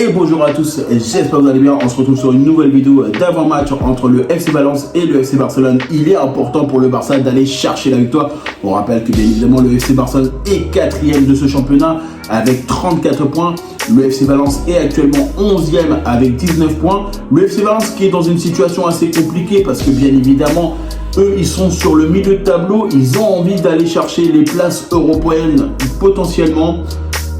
Et bonjour à tous, j'espère que vous allez bien. On se retrouve sur une nouvelle vidéo d'avant-match entre le FC Valence et le FC Barcelone. Il est important pour le Barça d'aller chercher la victoire. On rappelle que bien évidemment le FC Barcelone est 4e de ce championnat avec 34 points. Le FC Valence est actuellement 11e avec 19 points. Le FC Valence qui est dans une situation assez compliquée parce que bien évidemment eux ils sont sur le milieu de tableau. Ils ont envie d'aller chercher les places européennes potentiellement.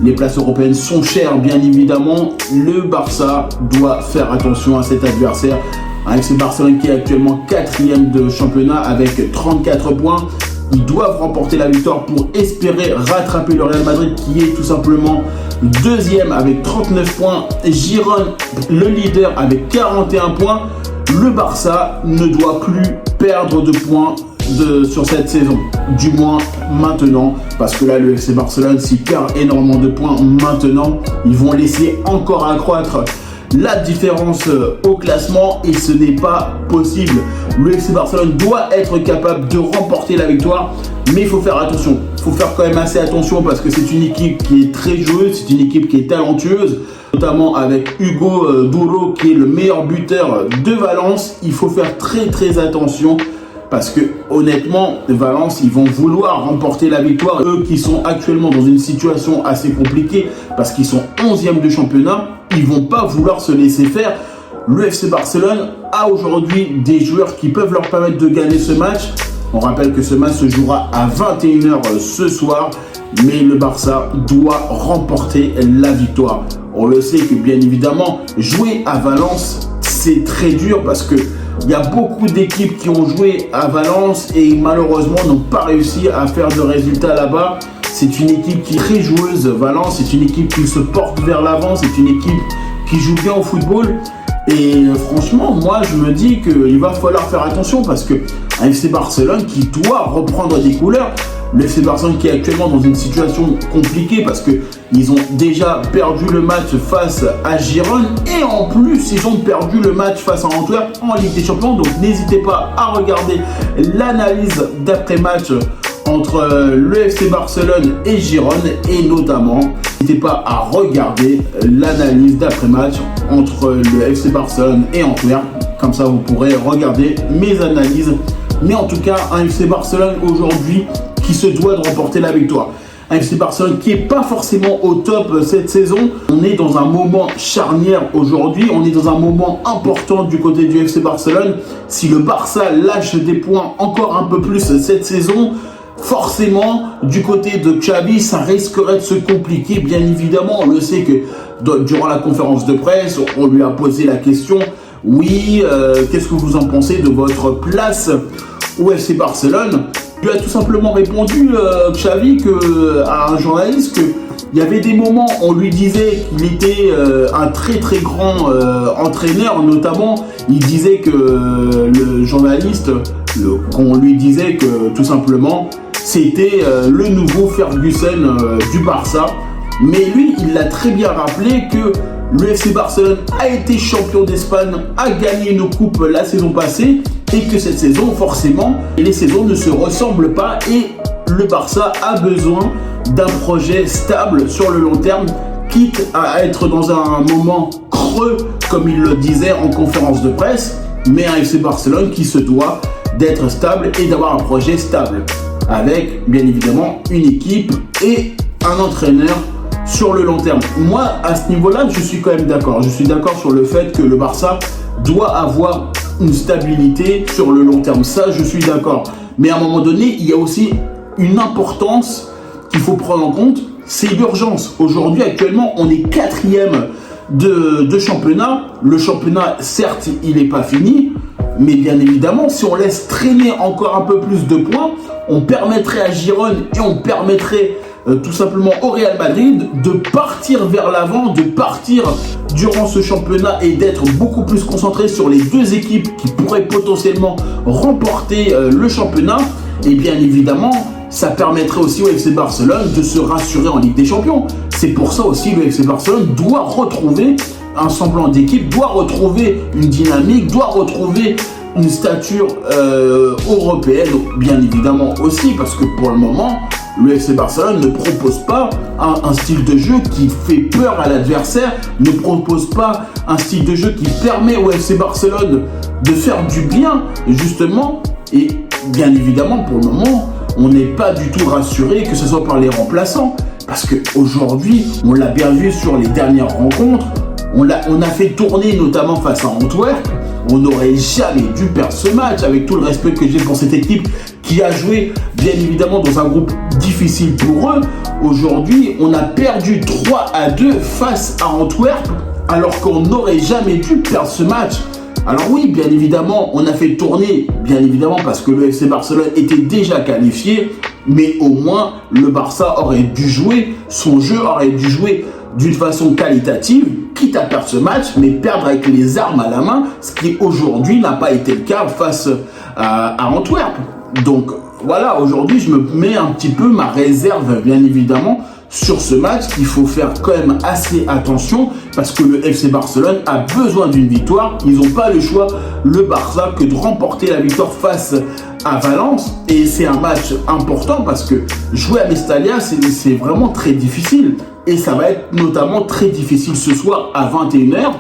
Les places européennes sont chères, bien évidemment. Le Barça doit faire attention à cet adversaire. Avec ce Barcelone qui est actuellement 4e de championnat avec 34 points. Ils doivent remporter la victoire pour espérer rattraper le Real Madrid qui est tout simplement 2e avec 39 points. Girone, le leader, avec 41 points. Le Barça ne doit plus perdre de points sur cette saison, du moins maintenant, parce que là le FC Barcelone s'il perd énormément de points maintenant, ils vont laisser encore accroître la différence au classement et ce n'est pas possible. Le FC Barcelone doit être capable de remporter la victoire, mais il faut faire attention, il faut faire quand même assez attention parce que c'est une équipe qui est très joueuse, c'est une équipe qui est talentueuse, notamment avec Hugo Duro qui est le meilleur buteur de Valence. Il faut faire très attention parce que honnêtement, Valence, ils vont vouloir remporter la victoire. Eux qui sont actuellement dans une situation assez compliquée parce qu'ils sont 11e du championnat, ils vont pas vouloir se laisser faire. Le FC Barcelone a aujourd'hui des joueurs qui peuvent leur permettre de gagner ce match. On rappelle que ce match se jouera à 21h ce soir, mais le Barça doit remporter la victoire. On le sait que bien évidemment, jouer à Valence, c'est très dur parce que il y a beaucoup d'équipes qui ont joué à Valence et malheureusement n'ont pas réussi à faire de résultats là-bas. C'est une équipe qui est très joueuse, Valence. C'est une équipe qui se porte vers l'avant. C'est une équipe qui joue bien au football. Et franchement, moi, je me dis qu'il va falloir faire attention parce que un FC Barcelone qui doit reprendre des couleurs. Le FC Barcelone qui est actuellement dans une situation compliquée parce qu'ils ont déjà perdu le match face à Girone et en plus ils ont perdu le match face à Antwerp en Ligue des Champions. Donc n'hésitez pas à regarder l'analyse d'après-match entre le FC Barcelone et Girone et notamment n'hésitez pas à regarder l'analyse d'après-match entre le FC Barcelone et Antwerp. Comme ça vous pourrez regarder mes analyses. Mais en tout cas un FC Barcelone aujourd'hui qui se doit de remporter la victoire. Un FC Barcelone qui n'est pas forcément au top cette saison. On est dans un moment charnière aujourd'hui. On est dans un moment important du côté du FC Barcelone. Si le Barça lâche des points encore un peu plus cette saison, forcément, du côté de Xavi, ça risquerait de se compliquer. Bien évidemment, on le sait que durant la conférence de presse, on lui a posé la question. Oui, qu'est-ce que vous en pensez de votre place au FC Barcelone? Il a tout simplement répondu, Xavi, à un journaliste qu'il y avait des moments où on lui disait qu'il était un très grand entraîneur, notamment il disait que le journaliste, qu'on lui disait que tout simplement c'était le nouveau Ferguson du Barça. Mais lui, il l'a très bien rappelé que le FC Barcelone a été champion d'Espagne, a gagné une coupe la saison passée et que cette saison, forcément, les saisons ne se ressemblent pas et le Barça a besoin d'un projet stable sur le long terme, quitte à être dans un moment creux, comme il le disait en conférence de presse, mais un FC Barcelone qui se doit d'être stable et d'avoir un projet stable, avec bien évidemment une équipe et un entraîneur sur le long terme. Moi, à ce niveau-là, je suis quand même d'accord. Je suis d'accord sur le fait que le Barça doit avoir une stabilité sur le long terme. Ça, je suis d'accord. Mais à un moment donné, il y a aussi une importance qu'il faut prendre en compte, c'est l'urgence. Aujourd'hui, actuellement, on est 4e de championnat. Le championnat, certes, il n'est pas fini. Mais bien évidemment, si on laisse traîner encore un peu plus de points, on permettrait à Girone et on permettrait tout simplement au Real Madrid de partir vers l'avant, de partir durant ce championnat et d'être beaucoup plus concentré sur les deux équipes qui pourraient potentiellement remporter le championnat. Et bien évidemment, ça permettrait aussi au FC Barcelone de se rassurer en Ligue des Champions. C'est pour ça aussi que le FC Barcelone doit retrouver un semblant d'équipe, doit retrouver une dynamique, doit retrouver une stature européenne, bien évidemment aussi, parce que pour le moment, Le FC Barcelone ne propose pas un style de jeu qui fait peur à l'adversaire, ne propose pas un style de jeu qui permet au FC Barcelone de faire du bien, justement. Et bien évidemment, pour le moment, on n'est pas du tout rassuré, que ce soit par les remplaçants. Parce qu'aujourd'hui, on l'a bien vu sur les dernières rencontres, on a fait tourner notamment face à Antwerp. On n'aurait jamais dû perdre ce match, avec tout le respect que j'ai pour cette équipe qui a joué bien évidemment dans un groupe difficile pour eux. Aujourd'hui, on a perdu 3-2 face à Antwerp, alors qu'on n'aurait jamais dû perdre ce match. Alors oui, bien évidemment, on a fait tourner, bien évidemment, parce que le FC Barcelone était déjà qualifié, mais au moins, le Barça aurait dû jouer, son jeu aurait dû jouer d'une façon qualitative, quitte à perdre ce match, mais perdre avec les armes à la main, ce qui aujourd'hui n'a pas été le cas face à Antwerp. Donc voilà, aujourd'hui, je me mets un petit peu ma réserve, bien évidemment, sur ce match qu'il faut faire quand même assez attention parce que le FC Barcelone a besoin d'une victoire. Ils n'ont pas le choix, le Barça, que de remporter la victoire face à Valence. Et c'est un match important parce que jouer à Mestalla, c'est vraiment très difficile. Et ça va être notamment très difficile ce soir à 21h.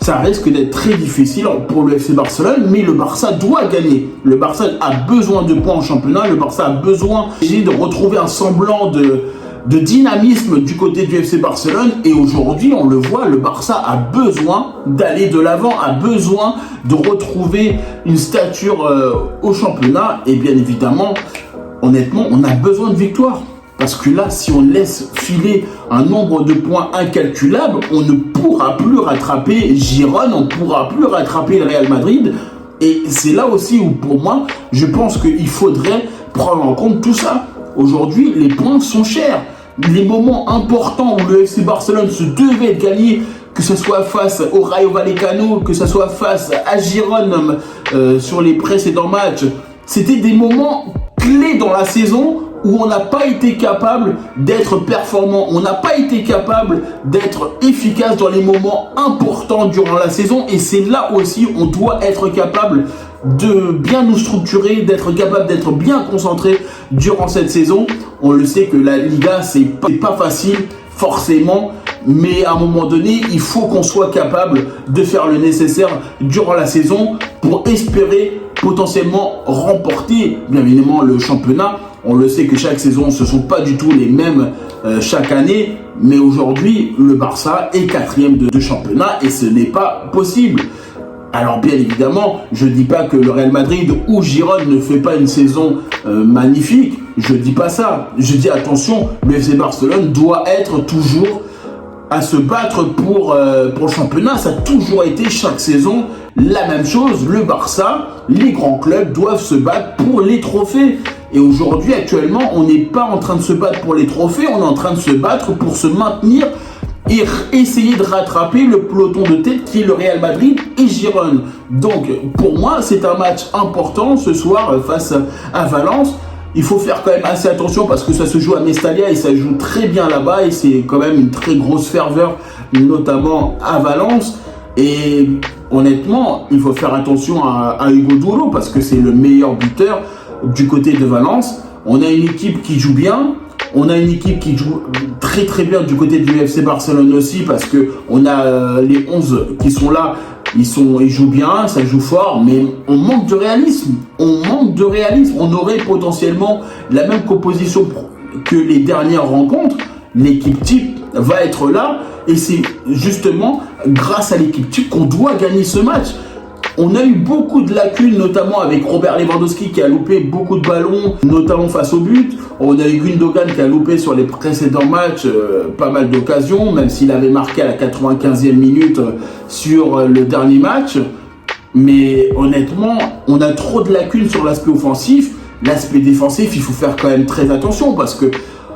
Ça risque d'être très difficile pour le FC Barcelone, mais le Barça doit gagner. Le Barça a besoin de points en championnat. Le Barça a besoin de retrouver un semblant de dynamisme du côté du FC Barcelone. Et aujourd'hui, on le voit, le Barça a besoin d'aller de l'avant, a besoin de retrouver une stature au championnat. Et bien évidemment, honnêtement, on a besoin de victoire. Parce que là, si on laisse filer un nombre de points incalculable, on ne pourra plus rattraper Girone, on ne pourra plus rattraper le Real Madrid. Et c'est là aussi où, pour moi, je pense qu'il faudrait prendre en compte tout ça. Aujourd'hui, les points sont chers. Les moments importants où le FC Barcelone se devait de gagner, que ce soit face au Rayo Vallecano, que ce soit face à Girone sur les précédents matchs, c'était des moments clés dans la saison où on n'a pas été capable d'être performant, on n'a pas été capable d'être efficace dans les moments importants durant la saison. Et c'est là aussi on doit être capable de bien nous structurer, d'être capable d'être bien concentré durant cette saison. On le sait que la Liga, c'est pas facile forcément, mais à un moment donné, il faut qu'on soit capable de faire le nécessaire durant la saison pour espérer potentiellement remporter bien évidemment le championnat. On le sait que chaque saison, ce ne sont pas du tout les mêmes chaque année, mais aujourd'hui, le Barça est 4e de championnat et ce n'est pas possible. Alors bien évidemment, je ne dis pas que le Real Madrid ou Girone ne fait pas une saison magnifique, je ne dis pas ça. Je dis attention, le FC Barcelone doit être toujours à se battre pour le championnat. Ça a toujours été chaque saison la même chose. Le Barça, les grands clubs doivent se battre pour les trophées. Et aujourd'hui, actuellement, on n'est pas en train de se battre pour les trophées, on est en train de se battre pour se maintenir et essayer de rattraper le peloton de tête qui est le Real Madrid et Girone. Donc, pour moi, c'est un match important ce soir face à Valence. Il faut faire quand même assez attention parce que ça se joue à Mestalla et ça joue très bien là-bas et c'est quand même une très grosse ferveur, notamment à Valence. Et honnêtement, il faut faire attention à Hugo Duro parce que c'est le meilleur buteur du côté de Valence. On a une équipe qui joue bien, on a une équipe qui joue très très bien du côté du FC Barcelone aussi parce que on a les 11 qui sont là, ils jouent bien, ça joue fort, mais on manque de réalisme. On aurait potentiellement la même composition que les dernières rencontres. L'équipe type va être là et c'est justement grâce à l'équipe type qu'on doit gagner ce match. On a eu beaucoup de lacunes, notamment avec Robert Lewandowski qui a loupé beaucoup de ballons, notamment face au but. On a eu Gundogan qui a loupé sur les précédents matchs pas mal d'occasions, même s'il avait marqué à la 95e minute sur le dernier match. Mais honnêtement, on a trop de lacunes sur l'aspect offensif. L'aspect défensif, il faut faire quand même très attention parce que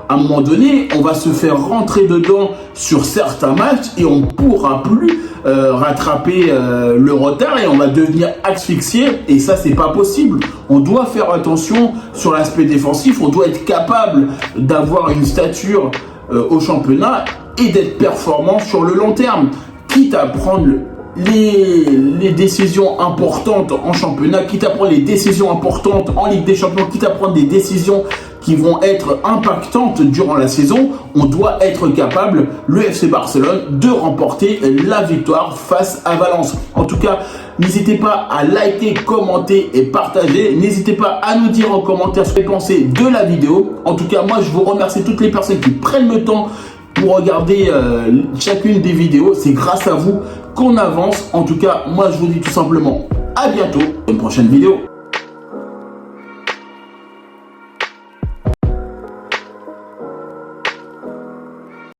à un moment donné, on va se faire rentrer dedans sur certains matchs et on ne pourra plus rattraper le retard et on va devenir asphyxié et ça, c'est pas possible. On doit faire attention sur l'aspect défensif, on doit être capable d'avoir une stature au championnat et d'être performant sur le long terme, quitte à prendre les décisions importantes en championnat, quitte à prendre les décisions importantes en Ligue des Champions, quitte à prendre des décisions qui vont être impactantes durant la saison, on doit être capable, le FC Barcelone, de remporter la victoire face à Valence. En tout cas, n'hésitez pas à liker, commenter et partager. N'hésitez pas à nous dire en commentaire ce que vous pensez de la vidéo. En tout cas, moi, je vous remercie toutes les personnes qui prennent le temps pour regarder chacune des vidéos. C'est grâce à vous qu'on avance. En tout cas, moi, je vous dis tout simplement à bientôt pour une prochaine vidéo.